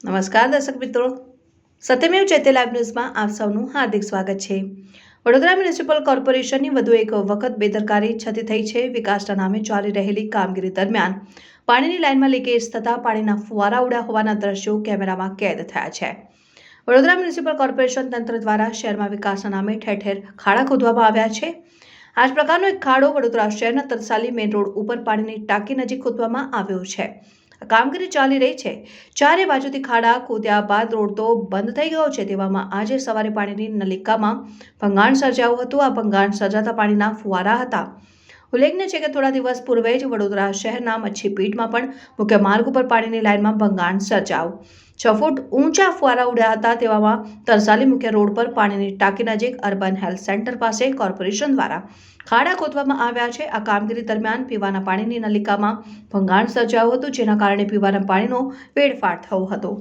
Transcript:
નમસ્કાર દર્શક મિત્રો, સત્યમેવ જયતે લાઈવ ન્યૂઝમાં આપ સૌનું હાર્દિક સ્વાગત છે। વડોદરા મ્યુનિસિપલ કોર્પોરેશનની વધુ એક વખત બેદરકારી છતી થઈ છે। વિકાસના નામે ચાલી રહેલી કામગીરી દરમિયાન પાણીની લાઇનમાં લીકેજ થતા પાણીના ફુવારા ઉડ્યા હોવાના દ્રશ્યો કેમેરામાં કેદ થયા છે। વડોદરા મ્યુનિસિપલ કોર્પોરેશન તંત્ર દ્વારા શહેરમાં વિકાસના નામે ઠેર ઠેર ખાડા ખોદવામાં આવ્યા છે। આ જ પ્રકારનો એક ખાડો વડોદરા શહેરના તરસાલી મેઇન રોડ ઉપર પાણીની ટાંકી નજીક ખોદવામાં આવ્યો છે। કામગીરી ચાલી રહી છે। ચારે બાજુથી ખાડા ખોદ્યા બાદ રોડ તો બંધ થઈ ગયો છે। તેવામાં આજે સવારે પાણીની નલિકામાં ભંગાણ સર્જાયું હતું। આ ભંગાણ સર્જાતા પાણીના ફુવારા હતા। ઉલ્લેખનીય છે કે થોડા દિવસ પૂર્વે જ વડોદરા શહેરના મચ્છીપીટમાં પણ મુખ્ય માર્ગ ઉપર પાણીની લાઇનમાં ભંગાણ સર્જાયું। 6 ફૂટ ઊંચા ફુવારા ઉડ્યા હતા। તેવામાં તરસાલી મુખ્ય રોડ પર પાણીની ટાંકી નજીક અર્બન હેલ્થ સેન્ટર પાસે કોર્પોરેશન દ્વારા ખાડા ખોદવામાં આવ્યા છે। આ કામગીરી દરમિયાન પીવાના પાણીની નલિકામાં ભંગાણ સર્જાયું હતું, જેના કારણે પીવાના પાણીનો વેડફાટ થયો હતો।